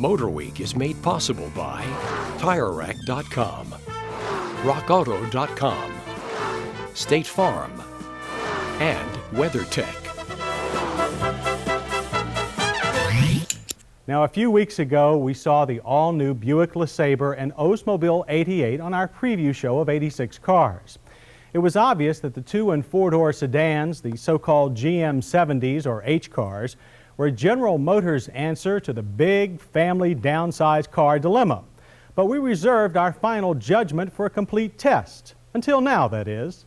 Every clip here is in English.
MotorWeek is made possible by TireRack.com, RockAuto.com, State Farm, and WeatherTech. Now, a few weeks ago, we saw the all-new Buick LeSabre and Oldsmobile 88 on our preview show of 86 cars. It was obvious that the 2- and 4-door sedans, the so-called GM 70s or H cars, were General Motors' answer to the big family downsized car dilemma. But we reserved our final judgment for a complete test. Until now, that is.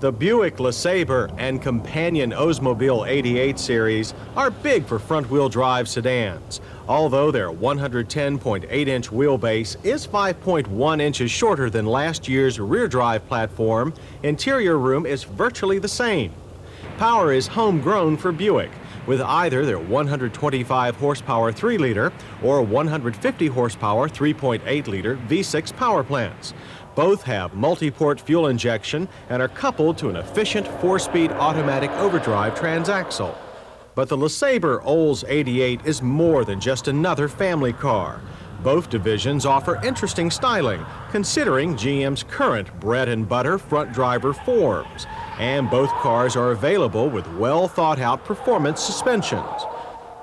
The Buick LeSabre and companion Oldsmobile 88 series are big for front-wheel drive sedans. Although their 110.8-inch wheelbase is 5.1 inches shorter than last year's rear-drive platform, interior room is virtually the same. Power is homegrown for Buick, with either their 125 horsepower 3-liter or 150 horsepower 3.8-liter V6 power plants. Both have multi-port fuel injection and are coupled to an efficient 4-speed automatic overdrive transaxle. But the LeSabre Olds 88 is more than just another family car. Both divisions offer interesting styling, considering GM's current bread-and-butter front driver forms. And both cars are available with well-thought-out performance suspensions.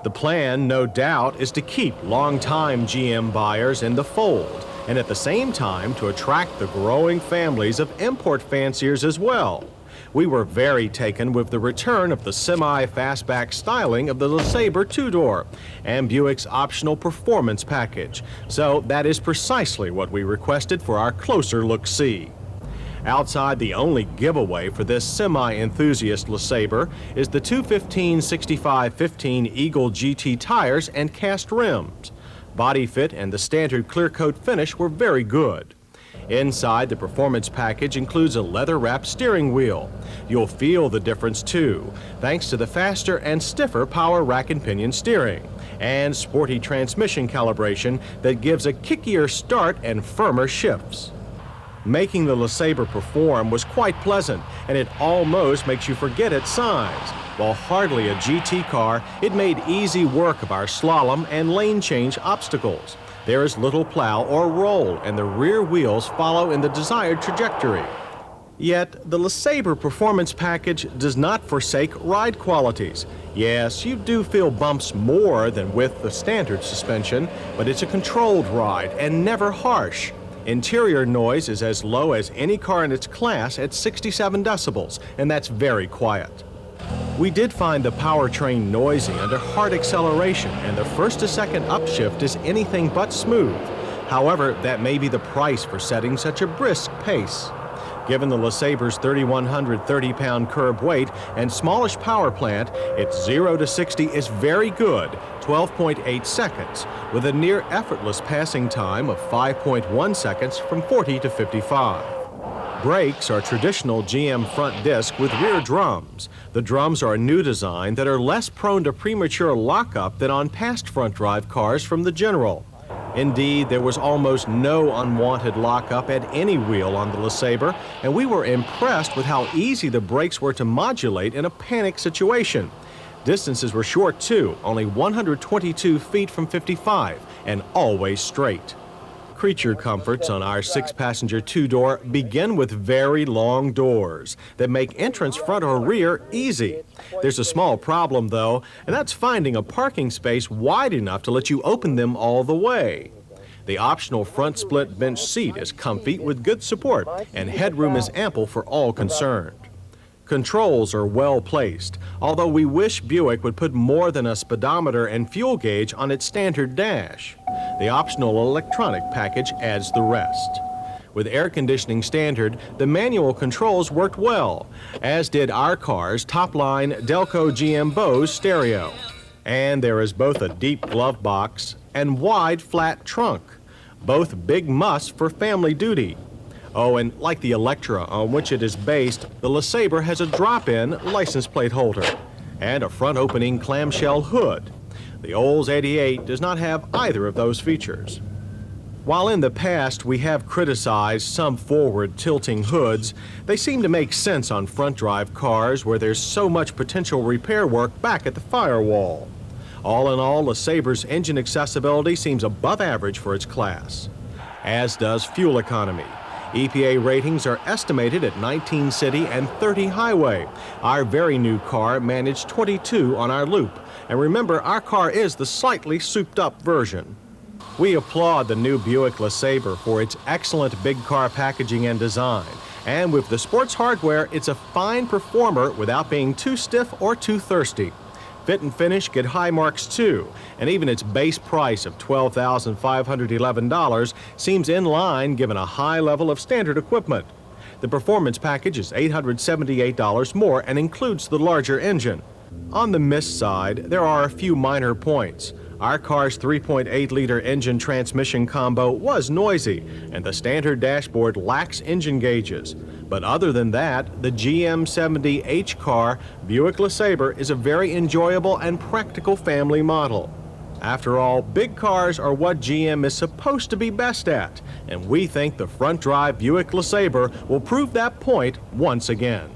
The plan, no doubt, is to keep long-time GM buyers in the fold, and at the same time to attract the growing families of import fanciers as well. We were very taken with the return of the semi-fastback styling of the LeSabre 2-door and Buick's optional performance package, so that is precisely what we requested for our closer look-see. Outside, the only giveaway for this semi-enthusiast LeSabre is the 215/65/15 Eagle GT tires and cast rims. Body fit and the standard clear coat finish were very good. Inside, the performance package includes a leather-wrapped steering wheel. You'll feel the difference too, thanks to the faster and stiffer power rack and pinion steering, and sporty transmission calibration that gives a kickier start and firmer shifts. Making the LeSabre perform was quite pleasant, and it almost makes you forget its size. While hardly a GT car, it made easy work of our slalom and lane change obstacles. There is little plow or roll, and the rear wheels follow in the desired trajectory. Yet, the LeSabre performance package does not forsake ride qualities. Yes, you do feel bumps more than with the standard suspension, but it's a controlled ride and never harsh. Interior noise is as low as any car in its class at 67 decibels, and that's very quiet. We did find the powertrain noisy under hard acceleration, and the first to second upshift is anything but smooth. However, that may be the price for setting such a brisk pace. Given the LeSabre's 3,130-pound curb weight and smallish power plant, its 0 to 60 is very good, 12.8 seconds, with a near effortless passing time of 5.1 seconds from 40 to 55. Brakes are traditional GM front disc with rear drums. The drums are a new design that are less prone to premature lockup than on past front drive cars from the General. Indeed, there was almost no unwanted lockup at any wheel on the LeSabre, and we were impressed with how easy the brakes were to modulate in a panic situation. Distances were short too, only 122 feet from 55, and always straight. Creature comforts on our 6-passenger 2-door begin with very long doors that make entrance front or rear easy. There's a small problem though, and that's finding a parking space wide enough to let you open them all the way. The optional front split bench seat is comfy with good support, and headroom is ample for all concerned. Controls are well placed, although we wish Buick would put more than a speedometer and fuel gauge on its standard dash. The optional electronic package adds the rest. With air conditioning standard, the manual controls worked well, as did our car's top-line Delco GM Bose stereo. And there is both a deep glove box and wide flat trunk, both big musts for family duty. Oh, and like the Electra on which it is based, the LeSabre has a drop-in license plate holder and a front-opening clamshell hood. The Olds 88 does not have either of those features. While in the past we have criticized some forward tilting hoods, they seem to make sense on front drive cars where there's so much potential repair work back at the firewall. All in all, LeSabre's engine accessibility seems above average for its class, as does fuel economy. EPA ratings are estimated at 19 city and 30 highway. Our very new car managed 22 on our loop. And remember, our car is the slightly souped-up version. We applaud the new Buick LeSabre for its excellent big car packaging and design. And with the sports hardware, it's a fine performer without being too stiff or too thirsty. Fit and finish get high marks too, and even its base price of $12,511 seems in line given a high level of standard equipment. The performance package is $878 more and includes the larger engine. On the miss side, there are a few minor points. Our car's 3.8-liter engine transmission combo was noisy, and the standard dashboard lacks engine gauges. But other than that, the GM70H car, Buick LeSabre, is a very enjoyable and practical family model. After all, big cars are what GM is supposed to be best at, and we think the front-drive Buick LeSabre will prove that point once again.